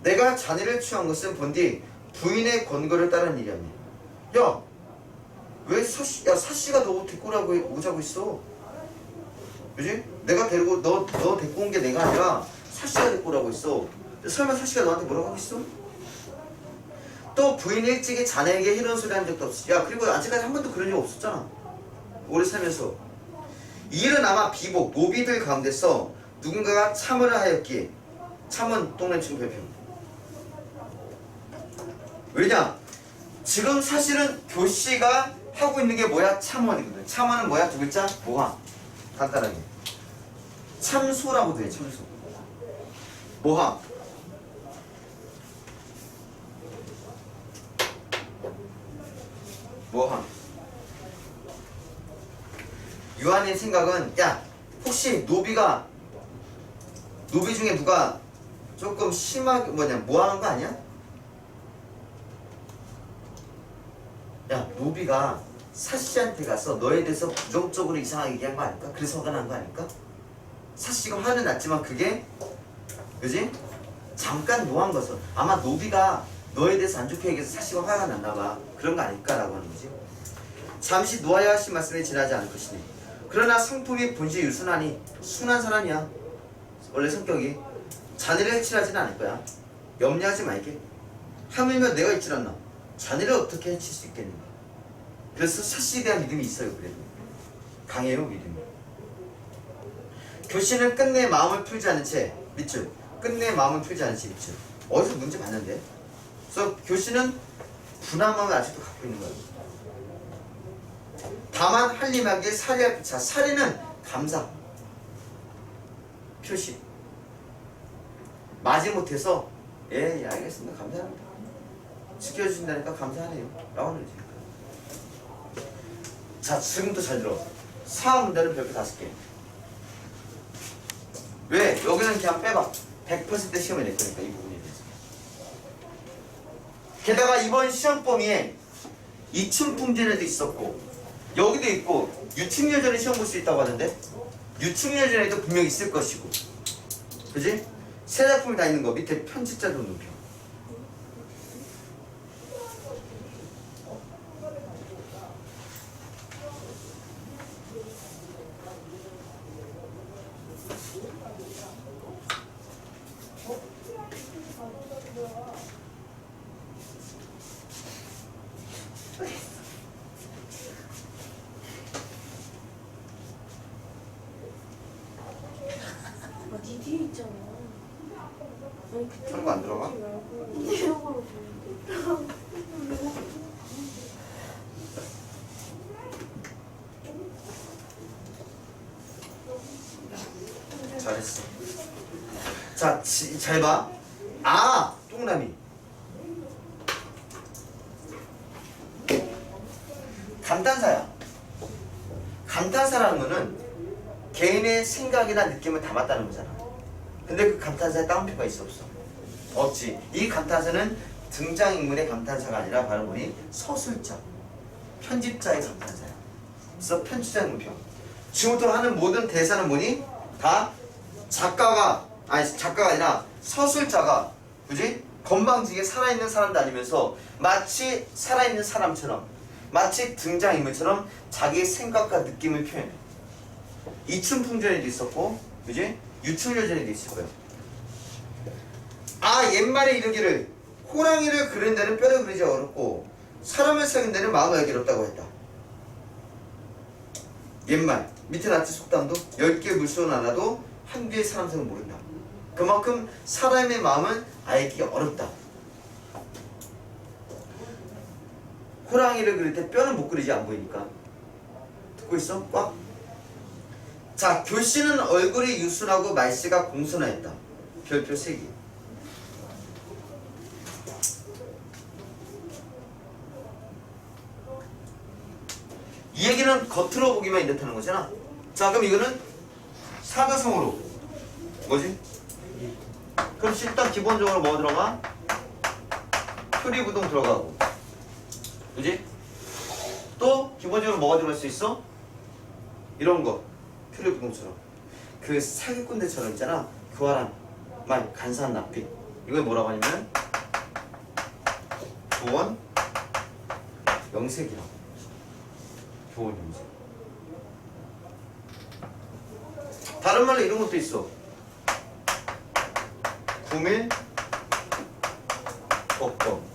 S1: 내가 자네를 취한 것은 본디 부인의 권고를 따른 일이었네. 야, 왜 사씨가 너 데리고 오자고 있어? 그지? 내가 데리고 너 데리고 온 게 내가 아니라 사씨가 데리고 오라고 있어. 설마 사씨가 너한테 뭐라고 하겠어? 또 부인이 일찍이 자네에게 이런 소리 한 적도 없어. 야, 그리고 아직까지 한 번도 그런 적 없었잖아. 오래 살면서. 이 일은 아마 비복, 노비들 가운데서 누군가가 참으려 하였기에. 참은 동네 친구 별표. 왜냐? 지금 사실은 교씨가 하고 있는 게 뭐야? 참원이거든. 참원은 뭐야? 두 글자? 모함. 간단하게. 참소라고 돼, 참소. 모함. 모함. 유한의 생각은, 야, 혹시 노비 중에 누가 조금 심하게 모함한 거 아니야? 야, 노비가 사씨한테 가서 너에 대해서 부정적으로 이상하게 얘기한 거 아닐까? 그래서 화가 난 거 아닐까? 사씨가 화는 났지만 그게 그지? 잠깐 노한 거죠. 아마 노비가 너에 대해서 안 좋게 얘기해서 사씨가 화가 났나 봐. 그런 거 아닐까라고 하는 거지. 잠시 놓아야 하신 말씀에 지나지 않을 것이니 그러나 성품이 본시 유순하니 순한 사람이야. 원래 성격이 자네를 해치하지는 않을 거야. 염려하지 말게. 하물며 내가 있질 않나. 자네를 어떻게 해칠 수 있겠는가. 그래서 사씨에 대한 믿음이 있어요. 그래도 강해요, 믿음이. 교씨는 끝내 마음을 풀지 않은 채 밑줄. 끝내 마음을 풀지 않은 채 밑줄. 어디서 문제 봤는데? 그래서 교씨는 분한 마음을 아직도 갖고 있는 거예요. 다만 한림하게 사리할 자 사리는 감사 표시 마지못해서 예 알겠습니다 감사합니다 지켜주신다니까 감사하네요 라고 하는 거지. 자 지금부터 잘 들어. 사학 문제는 별표 5개. 왜? 여기는 그냥 빼봐. 100% 시험에 낼 거니까 이 부분에 대해서. 게다가 이번 시험 범위에 이춘풍진에도 있었고 여기도 있고 유충예전에 시험 볼 수 있다고 하는데 유충예전에도 분명히 있을 것이고 그지? 세 작품이 다 있는 거 밑에 편집자 등록표.
S2: 니 뒤에 있잖아. 아니 그때
S1: 그런 거 안 들어가?
S2: 내용으로
S1: 잘했어. 자, 잘 봐. 아, 동그라미. 감탄사야. 감탄사라는 거는 개인의 생각이나 느낌을 담았다는 거잖아. 근데 그 감탄사에 따옴표가 있어 없어? 없지. 이 감탄사는 등장인물의 감탄사가 아니라 바로 뭐니? 서술자, 편집자의 감탄사야. 그래서 편집자 문표. 지금부터 하는 모든 대사는 뭐니? 다 작가가 아니라 서술자가 그지? 건방지게 살아있는 사람 다니면서 마치 살아있는 사람처럼 마치 등장인물처럼 자기의 생각과 느낌을 표현해. 이춘풍전에도 있었고 그지? 유충여전에도 있을 거예요. 아 옛말에 이르기를 호랑이를 그린 데는 뼈를 그리지 어렵고 사람을 사귄 데는 마음을 알기 어렵다고 했다. 옛말 밑에 나치 속담도 10개의 물소는 알아도 한 개의 사람 생을 모른다. 그만큼 사람의 마음은 알기가 어렵다. 호랑이를 그릴 때 뼈는 못 그리지 안 보이니까. 듣고 있어? 꽉. 자, 교씨는 얼굴이 유순하고 말씨가 공손하였다. 별표 3개. 이 얘기는 겉으로 보기만 이렇다는 거잖아. 자, 그럼 이거는 사가성어로 뭐지? 그럼 일단 기본적으로 뭐 들어가? 표리부동 들어가고 그지? 또 기본적으로 뭐가 들어갈 수 있어? 이런 거 표리부동처럼 그 사기꾼들처럼 있잖아. 교활한 말 간사한 납빛 이걸 뭐라고 하냐면 교원 영색이라고. 교원 영색. 다른 말로 이런 것도 있어. 구밀 법검.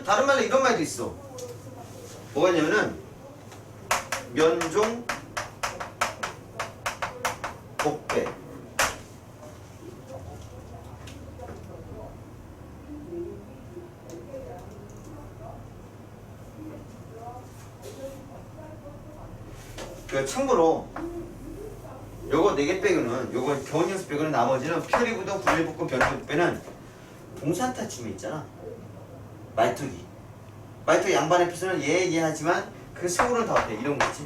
S1: 다른 말로 이런 말도 있어. 뭐가 있냐면은 면종 복배. 참고로 요거 4개 빼고는 요거 겨울 연습 빼고는 나머지는 표리부동 구밀복권 변종 빼는 동산타춤이 있잖아. 말투기 양반의 표현은 예 하지만 그 속으로는 다 어때? 이런 거지.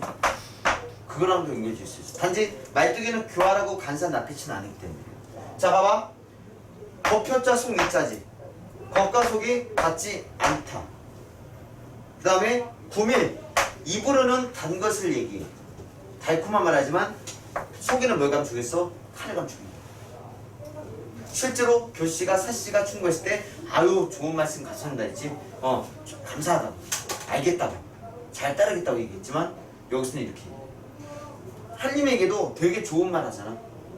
S1: 그거랑도 연결될 수 있어. 단지 말투기는 교활하고 간사한 낯빛은 아니기 때문에. 자 봐봐. 겉표자 속 밑자지. 겉과 속이 같지 않다. 그 다음에 구밀 입으로는 단 것을 얘기해. 달콤한 말 하지만 속에는 뭘 감추겠어? 칼을 감추겠다. 실제로 교씨가 사씨가 충고했을 때 아유 좋은 말씀 감사한다 했지. 감사하다고 알겠다고 잘 따르겠다고 얘기했지만 여기서는 이렇게 한림에게도 되게 좋은 말 하잖아.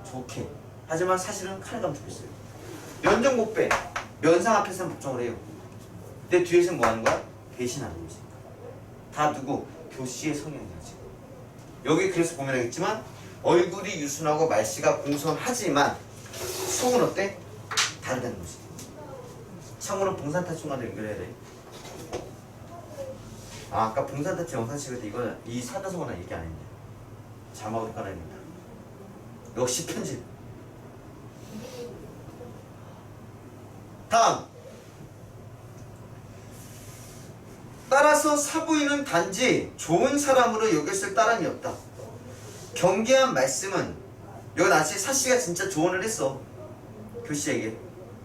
S1: 좋게 하지만 사실은 칼을 감추고 있어요. 면정 못 빼. 면상 앞에서는 복종을 해요. 근데 뒤에서는 뭐 하는 거야? 배신하는 거지. 다 누구? 교씨의 성향이지. 여기 그래서 보면 알겠지만 얼굴이 유순하고 말씨가 공손하지만 속은 어때? 다르다는 거지. 참고로 봉산타충과도 연결해야 돼. 아, 아까 봉산타충 영상 찍을 때 이거 이 사자성어는 얘기 안 했는데 자막으로 깔아야 됩니다. 역시 편집. 다음. 따라서 사부인은 단지 좋은 사람으로 여겼을 따름이 없다. 경계한 말씀은 여기 나시 사씨가 진짜 조언을 했어. 교씨에게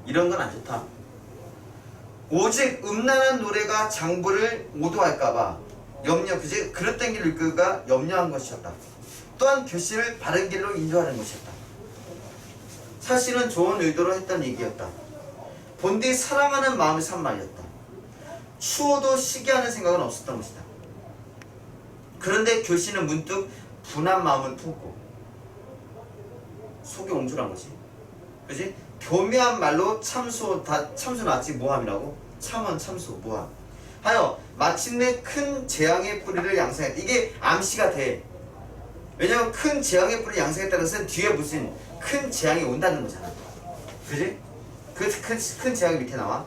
S1: 이런 건 안 좋다. 오직 음란한 노래가 장부를 오도할까봐 염려, 그지 그릇된 길을 이끌까 염려한 것이었다. 또한 교씨를 바른 길로 인도하는 것이었다. 사씨는 좋은 의도로 했던 얘기였다. 본디 사랑하는 마음을 산 말이었다. 추워도 쉬게 하는 생각은 없었던 것이다. 그런데 교씨는 문득 분한 마음을 품고 속이 옹졸한 거지. 그지? 교묘한 말로 참수 나지 모함이라고? 참원 참수 모함 하여 마침내 큰 재앙의 뿌리를 양성했다. 이게 암시가 돼. 왜냐면 큰 재앙의 뿌리를 양성했다는 것은 뒤에 무슨 큰 재앙이 온다는 거잖아. 그지? 큰 재앙이 밑에 나와.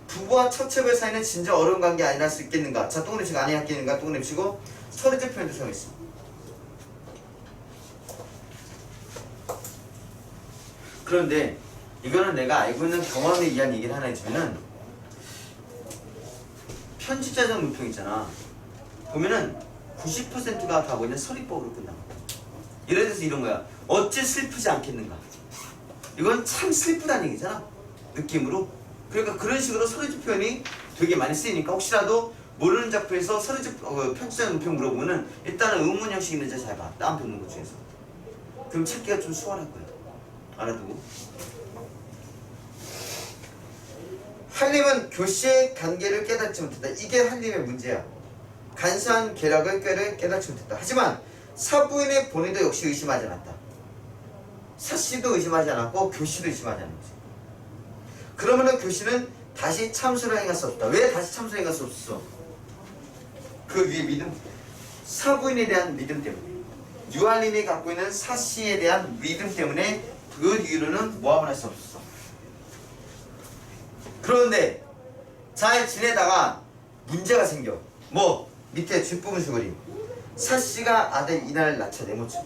S1: 부부와 처처별 사이는 진짜 어려운 관계 아니라 할 수 있겠는가? 자, 똥냄치고 아니 할겠는가? 똥냄치고 서류적 표현도 사용했어. 그런데 이거는 내가 알고 있는 경험에 의한 얘기를 하나 해주면은 편집자적 문평 있잖아. 보면은 90%가 다 뭐냐 서리법으로 끝나. 예를 들어서 이런 거야. 어찌 슬프지 않겠는가. 이건 참 슬프다는 얘기잖아. 느낌으로. 그러니까 그런 식으로 서리적 표현이 되게 많이 쓰이니까 혹시라도 모르는 작품에서 서리적 편집자적 문평 물어보면은 일단은 의문 형식 있는지 잘 봐. 다운 듣는 것 중에서. 그럼 찾기가 좀 수월할 거야. 알아두고. 한림은 교씨의 관계를 깨닫지 못했다. 이게 한림의 문제야. 간사한 계략을 깨닫지 못했다. 하지만 사부인의 본인도 역시 의심하지 않았다. 사씨도 의심하지 않았고 교씨도 의심하지 않은 거지. 그러면은 교씨는 다시 참수를 행할 수 없다. 왜 다시 참수를 행할 수 없었어? 그 위에 믿음, 사부인에 대한 믿음 때문에, 유한림이 갖고 있는 사씨에 대한 믿음 때문에 그 이유로는 모함을 할 수 없었어. 그런데 잘 지내다가 문제가 생겨. 뭐 밑에 뒷부분 그림. 사씨가 아들 이날 낳자 내모쳐.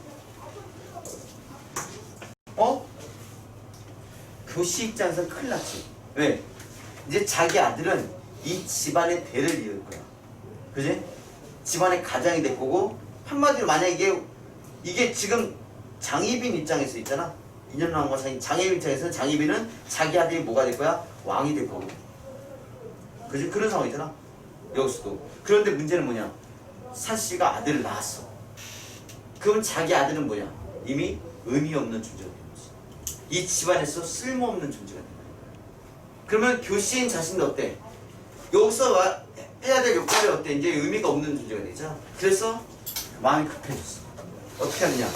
S1: 교씨 입장에서 큰일 났지. 왜? 이제 자기 아들은 이 집안의 대를 이을 거야. 그지? 집안의 가장이 될 거고, 한마디로 만약 이게 지금 장희빈 입장에서 있잖아. 인연 나온과 장희빈 입장에서는 장희빈은 자기 아들이 뭐가 될 거야? 왕이 될 거고. 그지? 그런 상황이잖아. 여기서도. 그런데 문제는 뭐냐? 사씨가 아들을 낳았어. 그럼 자기 아들은 뭐냐? 이미 의미 없는 존재가 되는 거지. 이 집안에서 쓸모없는 존재가 되는 거야. 그러면 교씨인 자신도 어때? 여기서 해야 될 역할이 어때? 이제 의미가 없는 존재가 되잖아. 그래서 마음이 급해졌어. 어떻게 하느냐?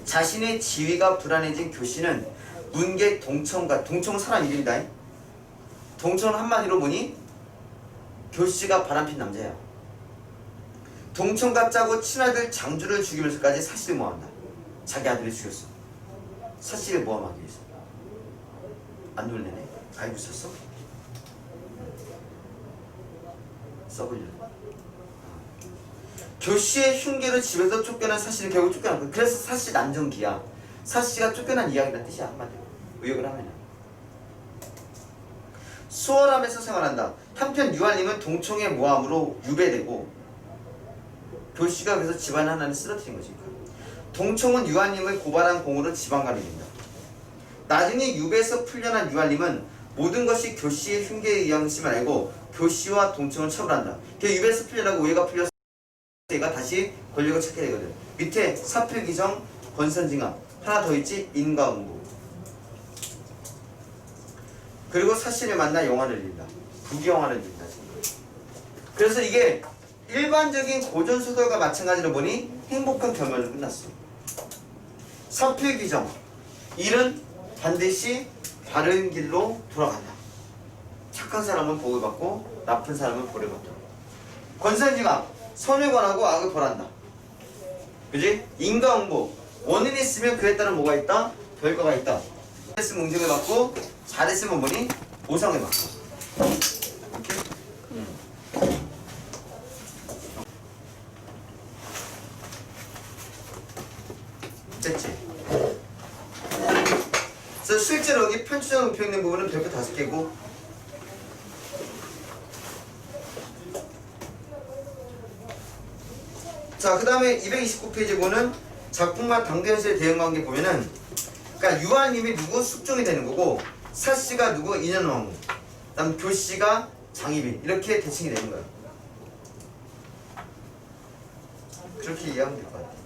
S1: 자신의 지위가 불안해진 교씨는 문계 동청은 사람 이름이다. 동청은 한마디로 보니 교씨가 바람핀 남자야. 동청과 짜고 친아들 장주를 죽이면서까지 사씨를 모함한다. 자기 아들을 죽였어. 사씨를 모함하기 위해서. 안 놀래네. 알고 있었어? 써보려. 교씨의 흉계로 집에서 쫓겨난 사씨는 결국 쫓겨난 거야. 그래서 사씨 난정기야. 사씨가 쫓겨난 이야기란 뜻이야. 한마디로 의역을 하면은. 수월함에서 생활한다. 한편 유한림은 동청의 모함으로 유배되고 교씨가 그래서 집안 하나를 쓰러뜨린 거지. 동청은 유한림을 고발한 공으로 지방관이 된다. 나중에 유배에서 풀려난 유한림은 모든 것이 교씨의 흉계에 의한 것임을 알고 교씨와 동청을 처벌한다. 그 유배에서 풀려나고 오해가 풀려서 얘가 다시 권력을 찾게 되거든. 밑에 사필기정, 권선징악 하나 더 있지? 인과응보. 그리고 사씨를 만나 영화를 읽는다. 부귀영화를 읽는다. 그래서 이게 일반적인 고전소설과 마찬가지로 보니 행복한 결말로 끝났어. 사필기정, 일은 반드시 바른 길로 돌아간다. 착한 사람은 복을 받고 나쁜 사람은 벌을 받다. 권선징악, 선을 권하고 악을 벌한다. 그지? 인과응보, 원인이 있으면 그에 따른 뭐가 있다? 결과가 있다. 잘했으면 응징을 받고 잘했으면 뭐니? 보상에 맞고. 됐지? 그래서 실제로 여기 편취점 우표 있는 부분은 별표 5개고 자, 그 다음에 229페이지 보는 작품과 당대현실의 대응관계 보면은 그러니까 유아님이 누구? 숙종이 되는 거고 사씨가 누구? 인현왕후 그 다음 교씨가 장희빈 이렇게 대칭이 되는 거예요. 그렇게 이해하면 될 것 같아요.